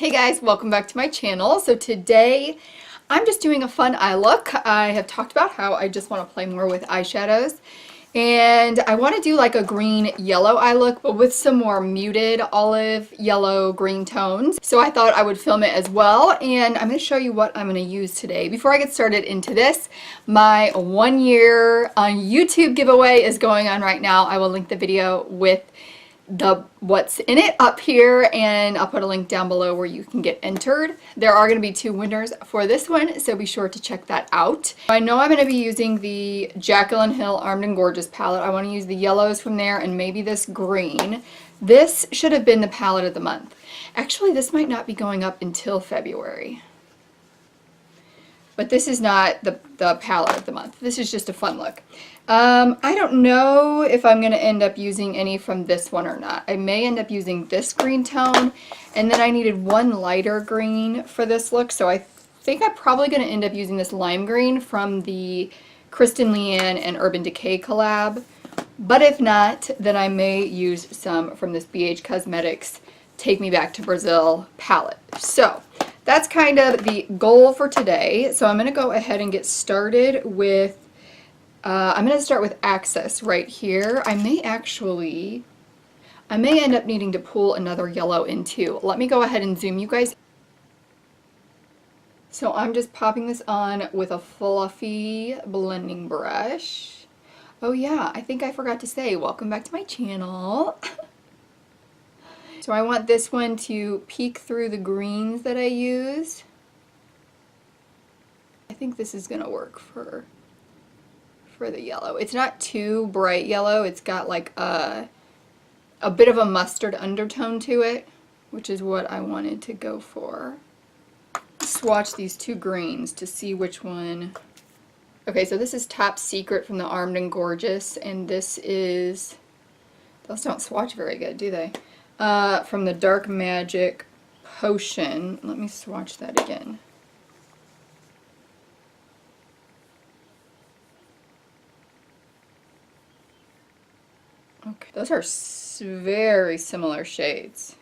Hey guys, welcome back to my channel. So today I'm just doing a fun eye look. I have talked about how I just want to play more with eyeshadows, and I want to do like a green yellow eye look, but with some more muted olive yellow green tones. So I thought I would film it as well, and I'm going to show you what I'm going to use today. Before I get started into this, my 1 year on YouTube giveaway is going on right now. I will link the video with what's in it up here, and I'll put a link down below where you can get entered. There are going to be 2 winners for this one, so be sure to check that out. I know I'm going to be using the Jaclyn Hill Armed and Gorgeous palette. I want to use the yellows from there and maybe this green. This should have been the palette of the month. Actually, this might not be going up until February. But this is not the palette of the month. This is just a fun look. I don't know if I'm going to end up using any from this one or not. I may end up using this green tone, and then I needed one lighter green for this look, so I think I'm probably going to end up using this lime green from the Kristen Leanne and Urban Decay collab. But if not, then I may use some from this BH Cosmetics Take Me Back to Brazil palette. So that's kind of the goal for today. So I'm going to go ahead and get started with, I'm going to start with Access right here. I may end up needing to pull another yellow in too. Let me go ahead and zoom you guys. So I'm just popping this on with a fluffy blending brush. Oh yeah, I think I forgot to say, welcome back to my channel. So I want this one to peek through the greens that I use. I think this is gonna work for the yellow. It's not too bright yellow. It's got like a bit of a mustard undertone to it, which is what I wanted to go for. Swatch these 2 greens to see which one. Okay, so this is Top Secret from the Armed and Gorgeous, and this is, those don't swatch very good, do they? From the Dark Magic Potion. Let me swatch that again. Okay, those are very similar shades.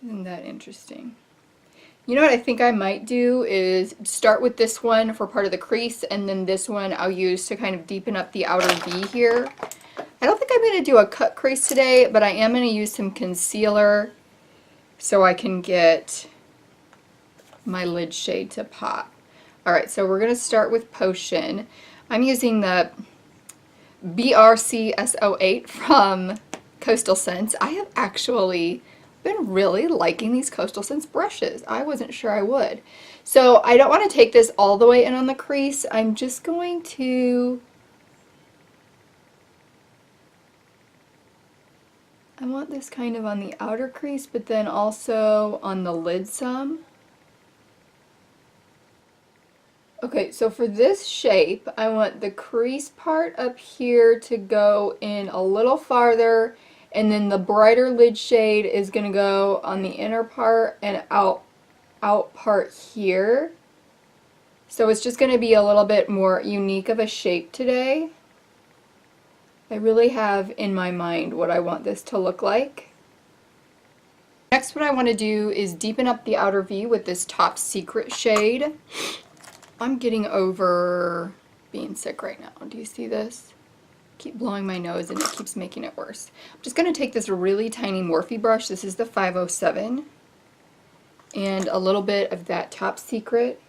Isn't that interesting? You know what I think I might do is start with this one for part of the crease, and then this one I'll use to kind of deepen up the outer V here. I don't think I'm going to do a cut crease today, but I am going to use some concealer so I can get my lid shade to pop. Alright, so we're going to start with Potion. I'm using the BRCS08 from Coastal Scents. I have actually been really liking these Coastal Scents brushes. I wasn't sure I would. So I don't want to take this all the way in on the crease. I'm just going to... I want this kind of on the outer crease, but then also on the lid some. Okay, so for this shape, I want the crease part up here to go in a little farther, and then the brighter lid shade is going to go on the inner part and out part here. So it's just going to be a little bit more unique of a shape today. I really have in my mind what I want this to look like. Next, what I want to do is deepen up the outer V with this Top Secret shade. I'm getting over being sick right now. Do you see this? I keep blowing my nose and it keeps making it worse. I'm just going to take this really tiny Morphe brush. This is the 507. And a little bit of that Top Secret.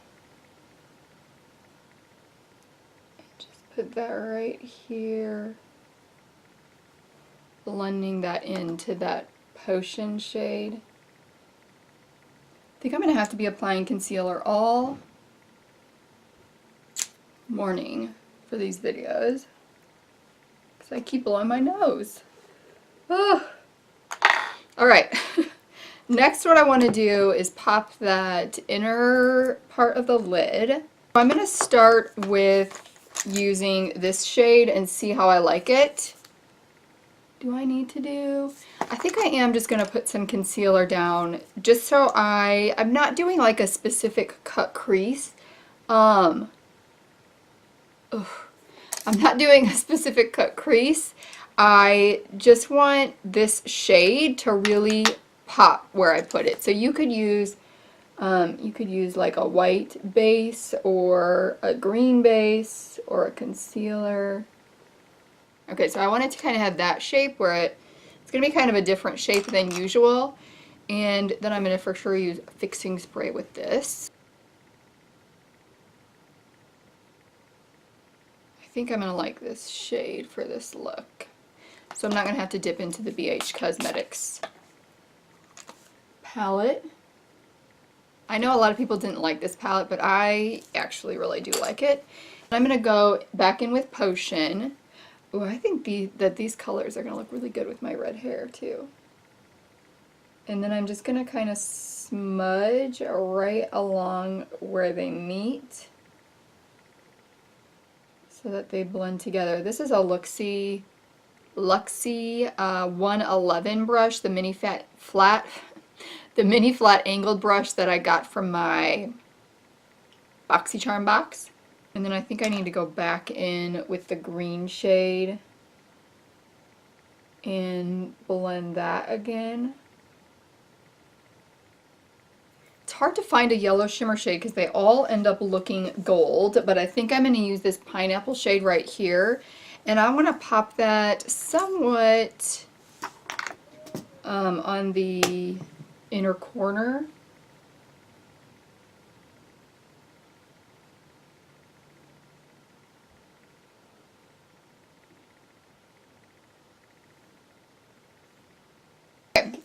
Just put that right here. Blending that into that Potion shade. I think I'm going to have to be applying concealer all morning for these videos because I keep blowing my nose. Oh. Alright, next what I want to do is pop that inner part of the lid. I'm going to start with using this shade and see how I like it. Do I need to do? I think I am just going to put some concealer down just so I'm not doing like a specific cut crease. I'm not doing a specific cut crease. I just want this shade to really pop where I put it. So you could use like a white base or a green base or a concealer. Okay, so I wanted to kind of have that shape where it's going to be kind of a different shape than usual. And then I'm going to for sure use fixing spray with this. I think I'm going to like this shade for this look. So I'm not going to have to dip into the BH Cosmetics palette. I know a lot of people didn't like this palette, but I actually really do like it. I'm going to go back in with Potion. Ooh, I think that these colors are going to look really good with my red hair too. And then I'm just going to kind of smudge right along where they meet so that they blend together. This is a Luxie 111 brush, the mini flat angled brush that I got from my BoxyCharm box. And then I think I need to go back in with the green shade and blend that again. It's hard to find a yellow shimmer shade because they all end up looking gold, but I think I'm going to use this pineapple shade right here, and I want to pop that somewhat on the inner corner.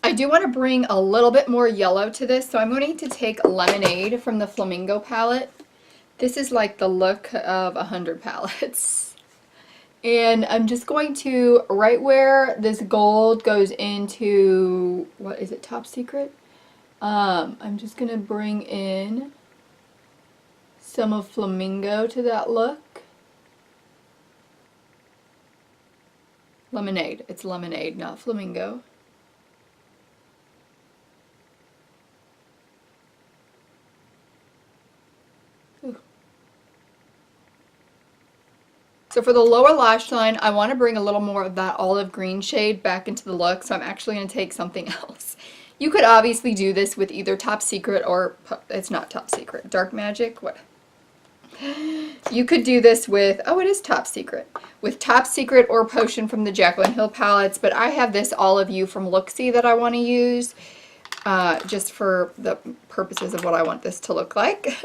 I do want to bring a little bit more yellow to this, so I'm going to take Lemonade from the Flamingo palette. This is like the look of 100 palettes. And I'm just going to, right where this gold goes into, what is it, Top Secret? I'm just going to bring in some of Flamingo to that look. Lemonade. It's Lemonade, not Flamingo. So for the lower lash line, I want to bring a little more of that olive green shade back into the look, so I'm actually going to take something else. You could obviously do this with either Top Secret or, it's not Top Secret, Dark Magic, what? You could do this with, oh, it is Top Secret, with Top Secret or Potion from the Jaclyn Hill palettes, but I have this Olive You from Luxie that I want to use, just for the purposes of what I want this to look like.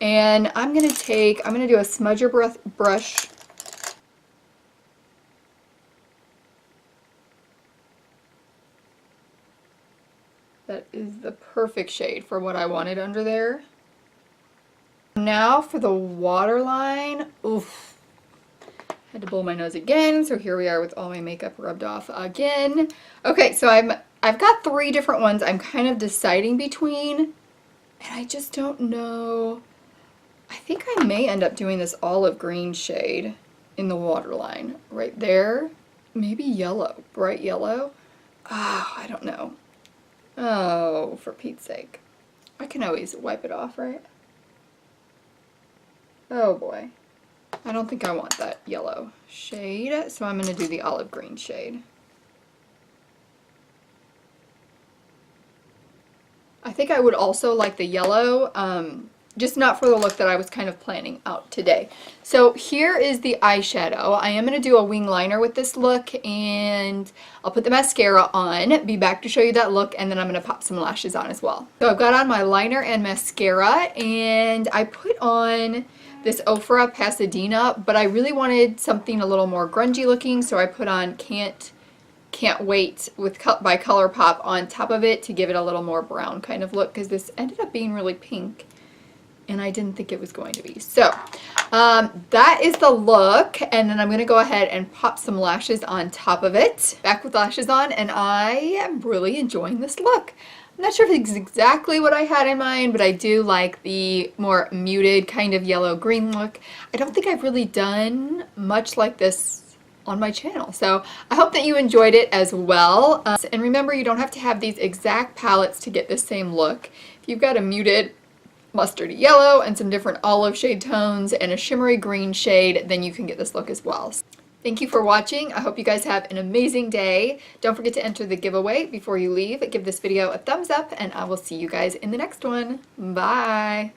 And I'm going to do a smudger brush. That is the perfect shade for what I wanted under there. Now for the waterline. Oof. Had to blow my nose again, so here we are with all my makeup rubbed off again. Okay, so I've got 3 different ones I'm kind of deciding between, and I just don't know. I think I may end up doing this olive green shade in the waterline right there. Maybe yellow, bright yellow. Oh, I don't know. Oh, for Pete's sake. I can always wipe it off, right? Oh boy. I don't think I want that yellow shade, so I'm going to do the olive green shade. I think I would also like the yellow, just not for the look that I was kind of planning out today. So here is the eyeshadow. I am going to do a wing liner with this look, and I'll put the mascara on, be back to show you that look, and then I'm going to pop some lashes on as well. So I've got on my liner and mascara, and I put on this Ofra Pasadena, but I really wanted something a little more grungy looking, so I put on Can't Wait by ColourPop on top of it to give it a little more brown kind of look, because this ended up being really pink and I didn't think it was going to be. So that is the look, and then I'm going to go ahead and pop some lashes on top of it. Back with lashes on, and I am really enjoying this look. I'm not sure if it's exactly what I had in mind, but I do like the more muted kind of yellow-green look. I don't think I've really done much like this on my channel, so I hope that you enjoyed it as well. And remember, you don't have to have these exact palettes to get the same look. If you've got a muted mustardy yellow and some different olive shade tones and a shimmery green shade, then you can get this look as well. Thank you for watching. I hope you guys have an amazing day. Don't forget to enter the giveaway before you leave. Give this video a thumbs up, and I will see you guys in the next one. Bye.